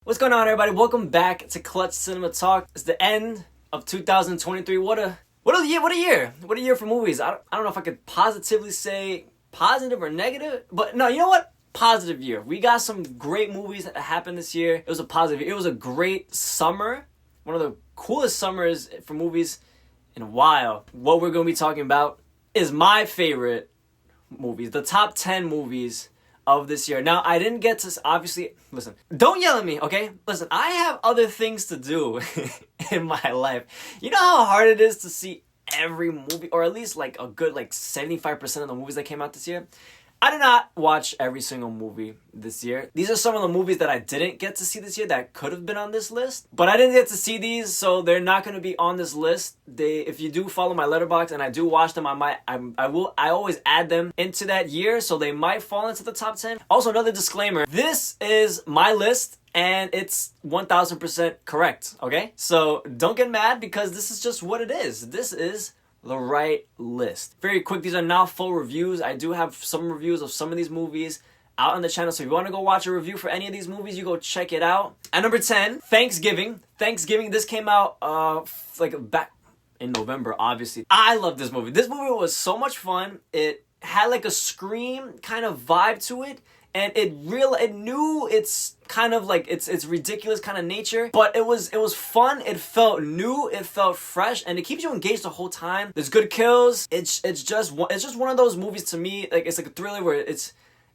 What's going on, everybody? Welcome back to Clutch Cinema Talk. It's the end of 2023. What a year! What a year for movies. I don't know if I could positively say positive or negative, but no, you know what? Positive year. We got some great movies that happened this year. It was a positive year. It was a great summer. One of the coolest summers for movies in a while. What we're going to be talking about is my favorite movies, the top 10 movies of this year. Now, I didn't get to, obviously, listen, don't yell at me, okay? Listen, I have other things to do in my life. You know how hard it is to see every movie, or at least like a good 75% of the movies that came out this year? I did not watch every single movie this year. These are some of the movies that I didn't get to see this year that could have been on this list. But I didn't get to see these, so they're not going to be on this list. If you do follow my letterbox and I do watch them, I always add them into that year, so they might fall into the top 10. Also, another disclaimer, this is my list and it's 1000% correct, okay? So don't get mad because this is just what it is. This is the right list. Very quick, these are not full reviews. I do have some reviews of some of these movies out on the channel, so if you want to go watch a review for any of these movies, you go check it out. At number 10, Thanksgiving. This came out back in November, obviously. I love this movie. This movie was so much fun. It had like a Scream kind of vibe to it, and it knew it's kind of like it's ridiculous kind of nature, but it was fun. It felt new, it felt fresh, and it keeps you engaged the whole time. There's good kills. It's just one of those movies to me, like it's like a thriller where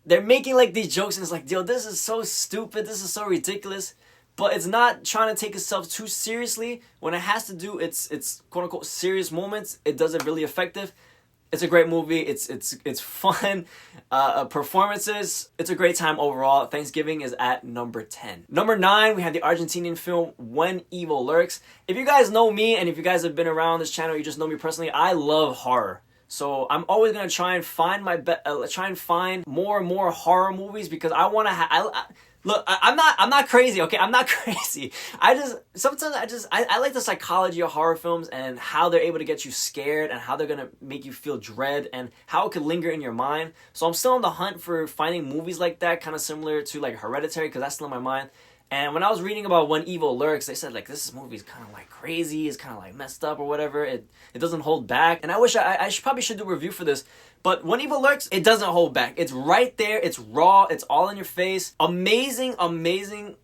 they're making like these jokes and it's like, yo, this is so stupid, this is so ridiculous, but it's not trying to take itself too seriously. When it has to do its quote unquote serious moments, it does it really effective. It's a great movie. It's fun. Performances. It's a great time overall. Thanksgiving is at number 10. Number 9, we have the Argentinian film When Evil Lurks. If you guys know me and if you guys have been around this channel, you just know me personally, I love horror. So I'm always gonna try and find more and more horror movies because I want to. Look, I'm not crazy, okay? I'm not crazy. I like the psychology of horror films and how they're able to get you scared and how they're gonna make you feel dread and how it could linger in your mind. So I'm still on the hunt for finding movies like that, kind of similar to like Hereditary, because that's still in my mind. And when I was reading about When Evil Lurks, they said like this movie is kind of like crazy, it's kind of like messed up or whatever. It doesn't hold back. And I wish I probably should do a review for this. But When Evil Lurks, it doesn't hold back. It's right there. It's raw. It's all in your face. Amazing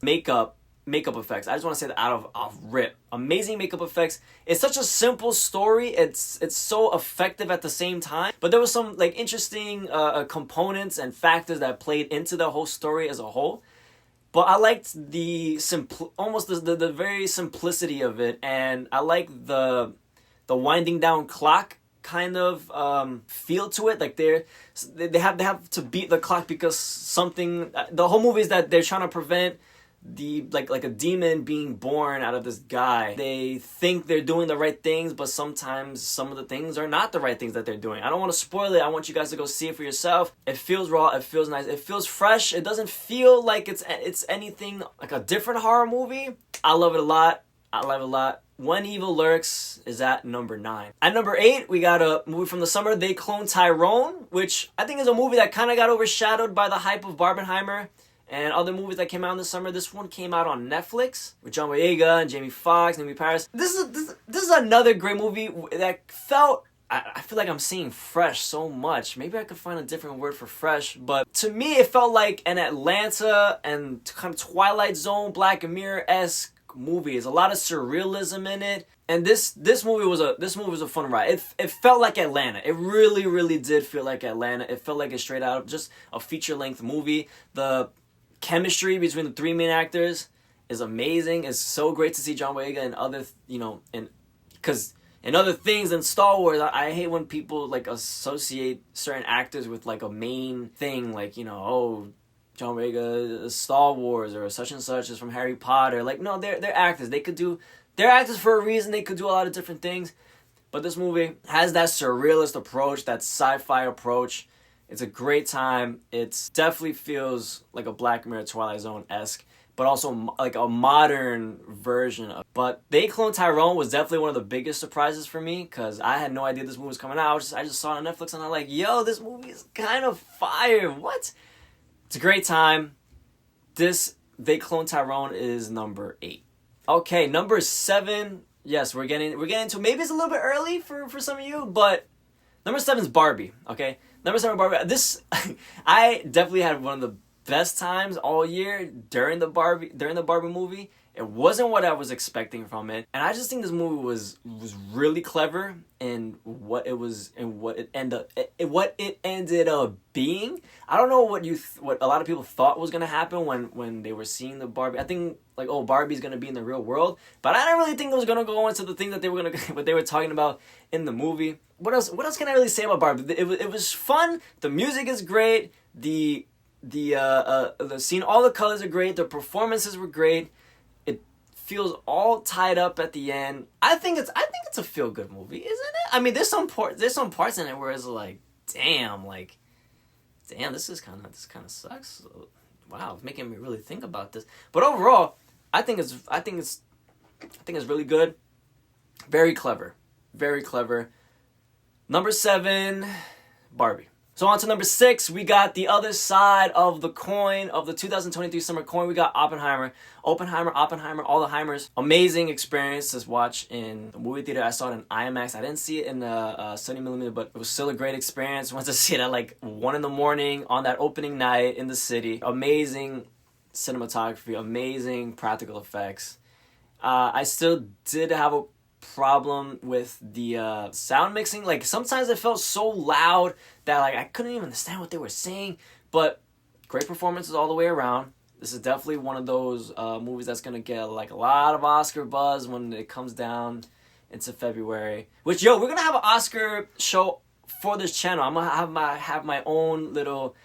makeup effects. I just want to say that out of rip. Amazing makeup effects. It's such a simple story. It's so effective at the same time. But there was some like interesting components and factors that played into the whole story as a whole. But I liked the very simplicity of it, and I like the winding down clock kind of feel to it. Like they have to beat the clock because something. The whole movie is that they're trying to prevent like a demon being born out of this guy. They think they're doing the right things, but sometimes some of the things are not the right things that they're doing. I don't want to spoil it. I want you guys to go see it for yourself. It feels raw. It feels nice. It feels fresh. It doesn't feel like it's anything like a different horror movie. I love it a lot. When Evil Lurks is at number 9. At number 8, we got a movie from the summer, They Clone Tyrone, which I think is a movie that kind of got overshadowed by the hype of Barbenheimer and other movies that came out this summer. This one came out on Netflix with John Boyega and Jamie Foxx, Naomi Paris. This is another great movie that felt, I feel like I'm saying fresh so much. Maybe I could find a different word for fresh, but to me it felt like an Atlanta and kind of Twilight Zone, Black Mirror-esque movie. There's a lot of surrealism in it. And this movie was a fun ride. It felt like Atlanta. It really did feel like Atlanta. It felt like a straight out of just a feature-length movie. The chemistry between the three main actors is amazing. It's so great to see John Boyega and other, because in other things than Star Wars, I hate when people like associate certain actors with like a main thing, like John Boyega is Star Wars or such and such is from Harry Potter. Like no, they're actors. They're actors for a reason. They could do a lot of different things. But this movie has that surrealist approach, that sci-fi approach. It's a great time. It definitely feels like a Black Mirror Twilight Zone-esque, but also like a modern version of it. But They Clone Tyrone was definitely one of the biggest surprises for me because I had no idea this movie was coming out. I just saw it on Netflix and I'm like, yo, this movie is kind of fire. What? It's a great time. This They Clone Tyrone is number 8. Okay, number 7. Yes, we're getting to, maybe it's a little bit early for some of you, but number 7 is Barbie. Okay, number 7 Barbie. This I definitely had one of the best times all year during the Barbie movie. It wasn't what I was expecting from it, and I just think this movie was really clever in what it was and what it ended up being. I don't know what a lot of people thought was gonna happen when they were seeing the Barbie. I think like, oh, Barbie's gonna be in the real world, but I didn't really think it was gonna go into the thing that they were gonna what they were talking about in the movie. What else can I really say about Barbie? It was fun. The music is great. The scene, all the colors are great. The performances were great. Feels all tied up at the end. I think it's a feel good movie, isn't it? I mean, there's some parts in it where it's like, damn, this kind of sucks. Wow, it's making me really think about this. But overall, I think it's really good. Very clever. Very clever. Number 7, Barbie. So on to number 6, we got the other side of the coin, of the 2023 summer coin. We got Oppenheimer, all the Heimers. Amazing experience to watch in the movie theater. I saw it in IMAX. I didn't see it in the 70mm, but it was still a great experience. Went to see it at like 1 in the morning on that opening night in the city. Amazing cinematography, amazing practical effects. I still did have a problem with the sound mixing. Like, sometimes it felt so loud that like I couldn't even understand what they were saying. But great performances all the way around. This is definitely one of those movies that's gonna get like a lot of Oscar buzz when it comes down into February. Which, we're gonna have an Oscar show for this channel. I'm gonna have my own little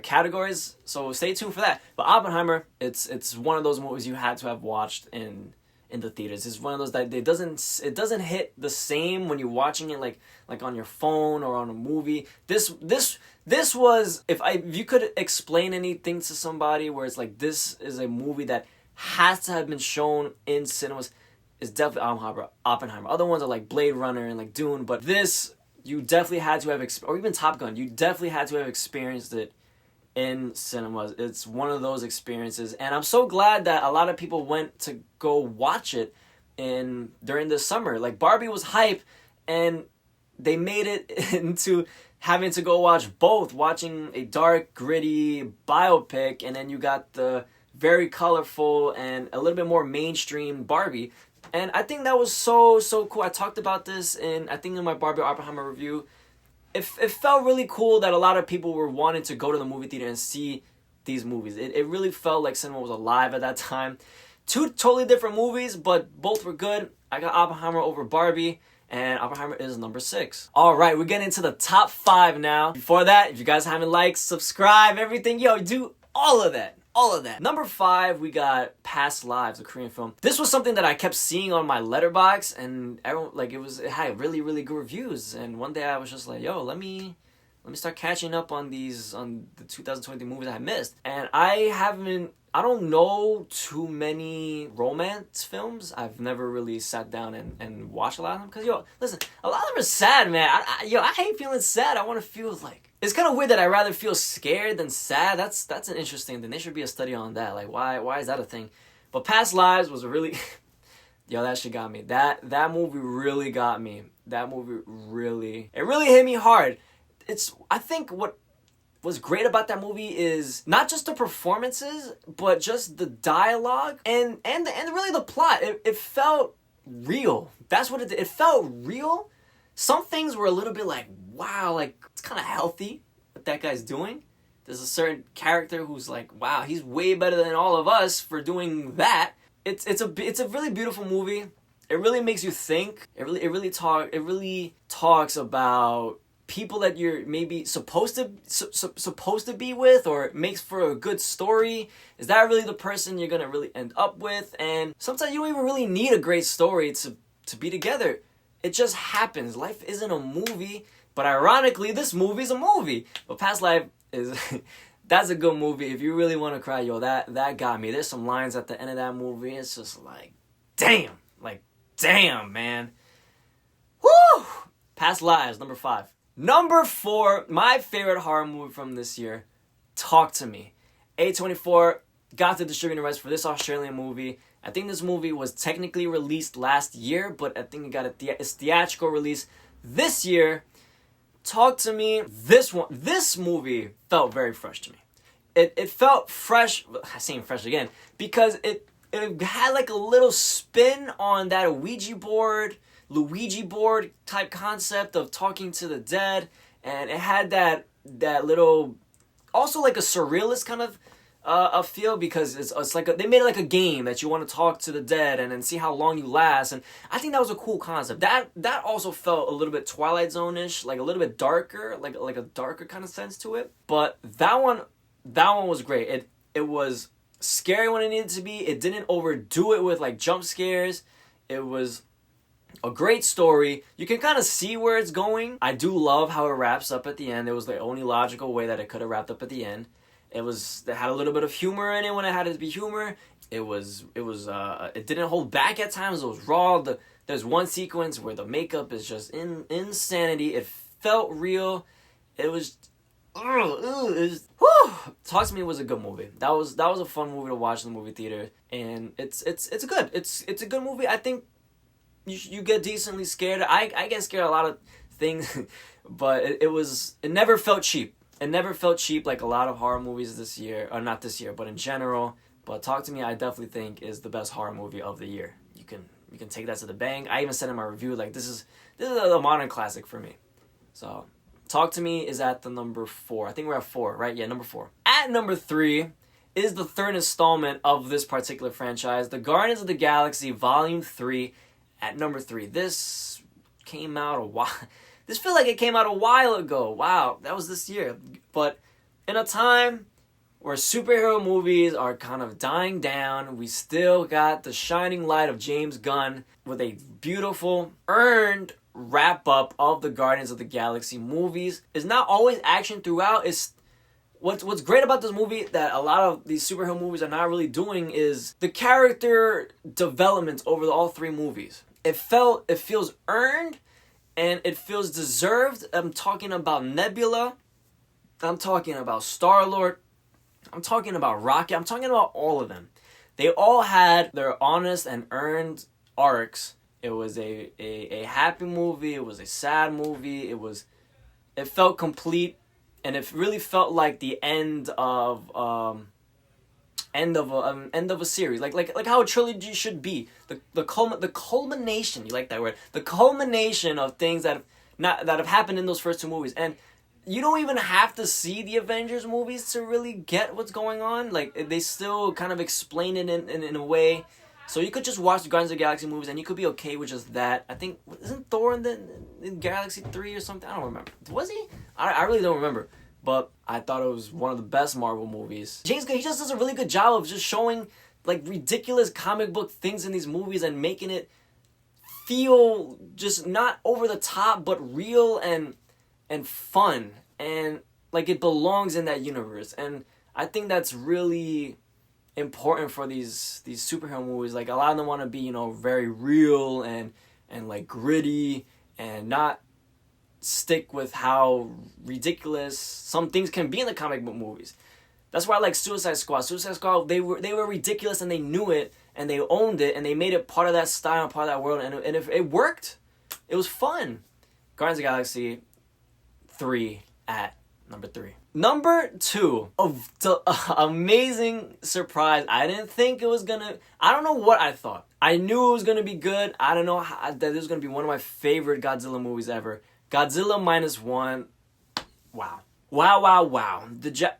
categories, so stay tuned for that. But Oppenheimer, it's one of those movies you had to have watched in the theaters. It's one of those that it doesn't hit the same when you're watching it like on your phone or on a movie. This was, if you could explain anything to somebody where it's like, this is a movie that has to have been shown in cinemas, is definitely Oppenheimer. Other ones are like Blade Runner and like Dune, but this, you definitely had to have or even Top Gun, you definitely had to have experienced it in cinemas. It's one of those experiences, and I'm so glad that a lot of people went to go watch it during the summer. Like, Barbie was hype, and they made it into having to go watching a dark, gritty biopic, and then you got the very colorful and a little bit more mainstream Barbie. And I think that was so cool. I talked about this in my Barbie Oppenheimer review. It felt really cool that a lot of people were wanting to go to the movie theater and see these movies. It really felt like cinema was alive at that time. 2 totally different movies, but both were good. I got Oppenheimer over Barbie, and Oppenheimer is number 6. All right, we're getting into the top 5 now. Before that, if you guys haven't liked, subscribe, everything, do all of that. Number 5, we got Past Lives, a Korean film. This was something that I kept seeing on my Letterboxd, and everyone, it had really, really good reviews. And one day I was just like, let me start catching up on the 2020 movies I missed. And I don't know too many romance films. I've never really sat down and watched a lot of them. Because, listen, a lot of them are sad, man. I hate feeling sad. I want to feel like... It's kind of weird that I rather feel scared than sad. That's an interesting thing. There should be a study on that. Like, why is that a thing? But Past Lives was a really... that shit got me. That movie really got me. That movie really... It really hit me hard. I think what was great about that movie is not just the performances, but just the dialogue and really the plot. It felt real. That's what it did. It felt real. Some things were a little bit like, wow, like, it's kind of healthy what that guy's doing. There's a certain character who's like, wow, he's way better than all of us for doing that. It's a really beautiful movie. It really makes you think. It really talks about people that you're maybe supposed to be with, or it makes for a good story. Is that really the person you're gonna really end up with? And sometimes you don't even really need a great story to be together. It just happens. Life isn't a movie, but ironically, this movie's a movie. But Past Life is... that's a good movie. If you really want to cry, that got me. There's some lines at the end of that movie. It's just like, damn. Like, damn, man. Woo! Past Lives, number 5. Number 4, my favorite horror movie from this year, Talk to Me. A24, got the distributing rights for this Australian movie. I think this movie was technically released last year, but I think it got its theatrical release this year. Talk to me. This movie felt very fresh to me. It felt fresh. I'm saying fresh again because it had like a little spin on that Luigi board type concept of talking to the dead, and it had that little, also like a surrealist kind of a feel, because it's like they made it like a game that you want to talk to the dead and then see how long you last, and I think that was a cool concept. That also felt a little bit Twilight Zone-ish, like a little bit darker, like a darker kind of sense to it. But that one was great. It was scary when it needed to be. It didn't overdo it with like jump scares. It was a great story. You can kind of see where it's going. I do love how it wraps up at the end. It was the only logical way that it could have wrapped up at the end. It had a little bit of humor in it when it had to be humor. It didn't hold back at times. It was raw. There's one sequence where the makeup is just insanity. It felt real. It was Talk to Me was a good movie. That was a fun movie to watch in the movie theater, and it's a good movie. I think you get decently scared. I get scared a lot of things, but it never felt cheap. It never felt cheap like a lot of horror movies this year, or not this year, but in general. But Talk to Me, I definitely think is the best horror movie of the year. You can take that to the bank. I even said in my review, like, this is a modern classic for me. So Talk to Me is at the number 4. I think we're at 4, right? Yeah, number 4. At number 3 is the third installment of this particular franchise, The Guardians of the Galaxy Volume 3. At number 3, this came out a while. This feels like it came out a while ago. Wow, that was this year. But in a time where superhero movies are kind of dying down, we still got the shining light of James Gunn with a beautiful, earned wrap-up of the Guardians of the Galaxy movies. It's not always action throughout. It's what's great about this movie that a lot of these superhero movies are not really doing is the character development over all 3 movies. It feels earned, and it feels deserved. I'm talking about Nebula. I'm talking about Star-Lord. I'm talking about Rocket. I'm talking about all of them. They all had their honest and earned arcs. It was a happy movie. It was a sad movie. It felt complete, and it really felt like the end of a series, like how a trilogy should be. The culmination. You like that word? The culmination of things that have happened in those first 2 movies, and you don't even have to see the Avengers movies to really get what's going on. Like, they still kind of explain it in a way, so you could just watch the Guardians of the Galaxy movies and you could be okay with just that. I think, isn't Thor in Galaxy 3 or something? I don't remember. Was he? I really don't remember. But I thought it was one of the best Marvel movies. James Gunn, he just does a really good job of just showing like ridiculous comic book things in these movies and making it feel just not over the top, but real and fun, and like it belongs in that universe. And I think that's really important for these superhero movies. Like, a lot of them want to be, very real and like gritty, and not stick with how ridiculous some things can be in the comic book movies. That's why I like Suicide Squad. Suicide Squad, they were ridiculous, and they knew it, and they owned it, and they made it part of that style, part of that world, and if it worked, it was fun. Guardians of the Galaxy 3 at number 3. Number 2, amazing surprise. I didn't think it was gonna. I don't know what I thought. I knew it was gonna be good. I don't know that this was gonna be one of my favorite Godzilla movies ever. Godzilla -1. Wow. The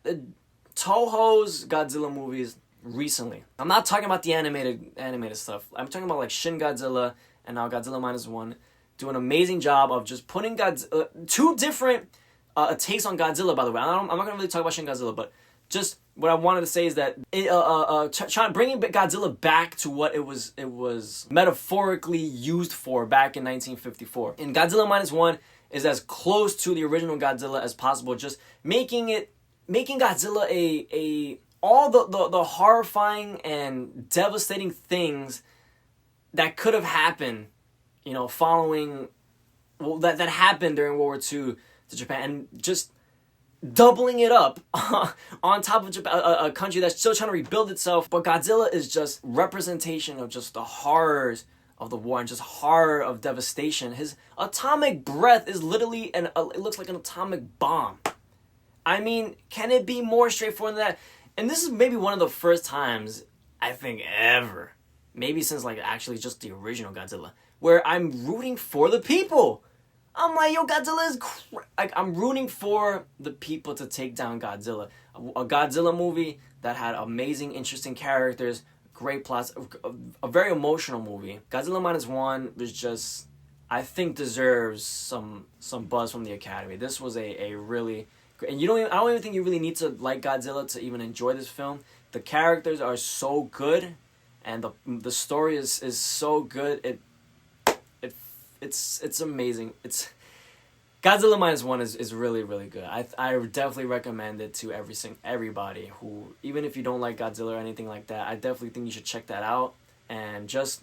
Toho's Godzilla movies recently. I'm not talking about the animated stuff. I'm talking about like Shin Godzilla and now Godzilla -1. Do an amazing job of just putting 2 different takes on Godzilla, by the way. I'm not going to really talk about Shin Godzilla, but just what I wanted to say is that bringing Godzilla back to what it was metaphorically used for back in 1954. In Godzilla -1 is as close to the original Godzilla as possible, just making Godzilla all the horrifying and devastating things that could have happened, following that happened during World War II to Japan, and just doubling it up on top of Japan, a country that's still trying to rebuild itself. But Godzilla is just representation of just the horrors of the war and just horror of devastation. His atomic breath is literally it looks like an atomic bomb. I mean, can it be more straightforward than that? And this is maybe one of the first times, I think, ever, maybe since like actually just the original Godzilla, where I'm rooting for the people. I'm like, yo, Godzilla is like, I'm rooting for the people to take down Godzilla. A Godzilla movie that had amazing, interesting characters, great plots, a very emotional movie. Godzilla -1 was just, I think, deserves some buzz from the Academy. This was a really, and I don't even think you really need to like Godzilla to even enjoy this film. The characters are so good, and the story is so good. It's amazing. It's Godzilla -1 is really, really good. I definitely recommend it to everybody who, even if you don't like Godzilla or anything like that, I definitely think you should check that out and just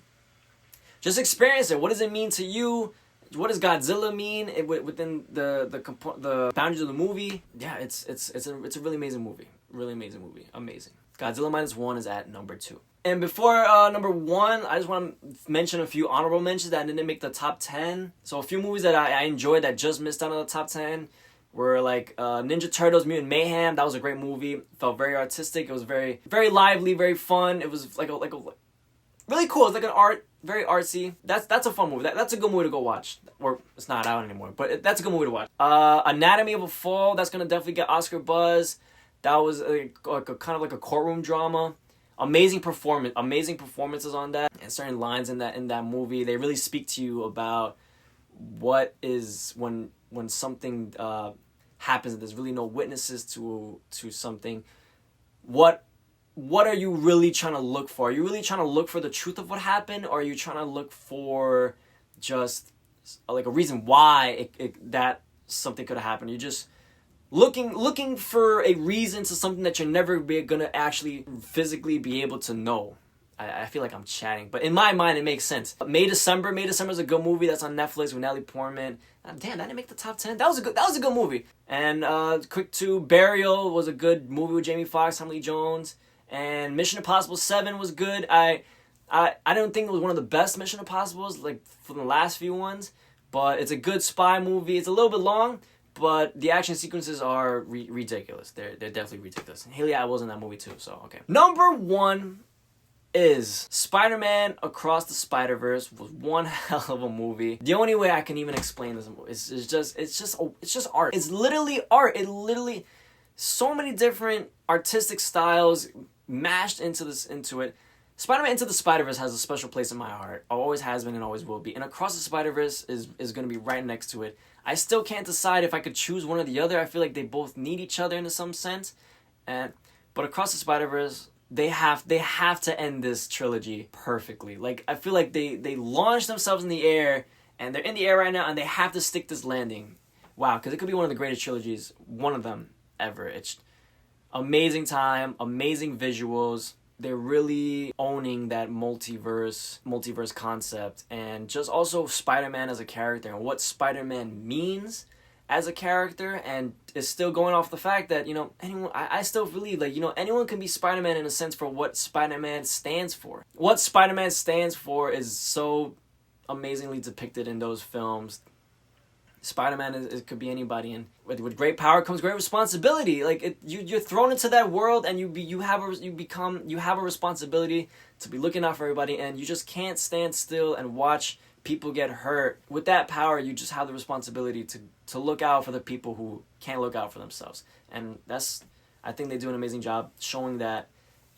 experience it. What does it mean to you? What does Godzilla mean within the boundaries of the movie? Yeah, it's a really amazing movie. Really amazing movie. Amazing. Godzilla -1 is at number 2. And before number 1, I just want to mention a few honorable mentions that didn't make the top 10. So a few movies that I enjoyed that just missed out on the top 10 were like Ninja Turtles Mutant Mayhem. That was a great movie. Felt very artistic. It was very, very lively, very fun. It was like a really cool. It's like very artsy. That's a fun movie. That's a good movie to go watch. Or it's not out anymore, but that's a good movie to watch. Anatomy of a Fall. That's gonna definitely get Oscar buzz. That was kind of like a courtroom drama. Amazing performances on that, and certain lines in that movie. They really speak to you about what is when something happens and there's really no witnesses to something. What are you really trying to look for? Are you really trying to look for the truth of what happened, or are you trying to look for just like a reason why that something could have happened? You're just looking for a reason to something that you're never gonna actually physically be able to know. I feel like I'm chatting, but in my mind it makes sense. May December is a good movie that's on Netflix with Natalie Portman. Damn, that didn't make the top 10. That was a good movie. And quick 2, Burial was a good movie with Jamie Foxx, Tommy Lee Jones, and Mission Impossible 7 was good. I don't think it was one of the best Mission Impossibles like from the last few ones, but it's a good spy movie. It's a little bit long, but the action sequences are ridiculous. They're definitely ridiculous. And Haley Atwell's in that movie too, so okay. Number 1 is Spider-Man Across the Spider-Verse. Was one hell of a movie. The only way I can even explain this movie is it's just art. It's literally art. It literally so many different artistic styles mashed into it. Spider-Man Into the Spider-Verse has a special place in my heart. Always has been and always will be. And Across the Spider-Verse is going to be right next to it. I still can't decide if I could choose one or the other. I feel like they both need each other in some sense. But Across the Spider-Verse, they have to end this trilogy perfectly. Like, I feel like they launched themselves in the air, and they're in the air right now, and they have to stick this landing. Wow, because it could be one of the greatest trilogies, one of them ever. It's amazing time, amazing visuals. They're really owning that multiverse concept, and just also Spider-Man as a character and what Spider-Man means as a character, and is still going off the fact that, anyone, I still believe like, anyone can be Spider-Man in a sense for what Spider-Man stands for. What Spider-Man stands for is so amazingly depicted in those films. Spider-Man it could be anybody, and with great power comes great responsibility. Like you're thrown into that world, and you have a responsibility to be looking out for everybody, and you just can't stand still and watch people get hurt. With that power, you just have the responsibility to look out for the people who can't look out for themselves, and I think they do an amazing job showing that,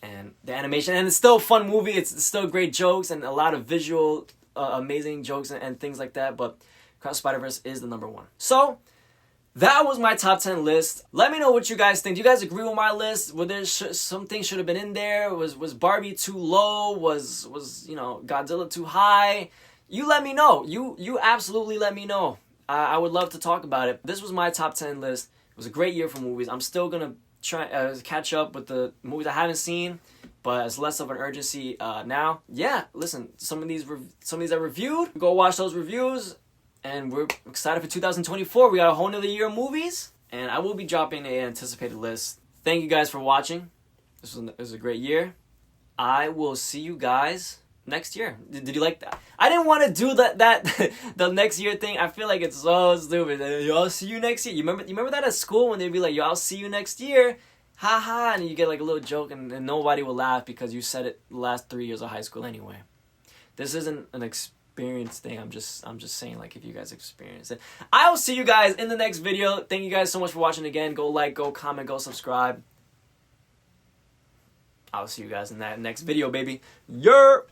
and the animation, and it's still a fun movie. It's still great jokes and a lot of visual amazing jokes and things like that, but Across Spider-Verse is the number 1. So, that was my top 10 list. Let me know what you guys think. Do you guys agree with my list? Were there something should have been in there? Was Barbie too low? Was Godzilla too high? You let me know. You absolutely let me know. I would love to talk about it. This was my top 10 list. It was a great year for movies. I'm still gonna try catch up with the movies I haven't seen, but it's less of an urgency now. Yeah, listen. Some of these I reviewed. Go watch those reviews. And we're excited for 2024. We got a whole nother year of movies. And I will be dropping an anticipated list. Thank you guys for watching. This was a great year. I will see you guys next year. Did you like that? I didn't want to do that the next year thing. I feel like it's so stupid. Yo, I'll see you next year. You remember that at school when they'd be like, yo, I'll see you next year. Ha ha. And you get like a little joke and nobody will laugh because you said it the last 3 years of high school anyway. This isn't an experience thing. I'm just saying, like, if you guys experience it. I will see you guys in the next video. Thank you guys so much for watching again. Go like, go comment, go subscribe. I'll see you guys in that next video, baby. Yerp!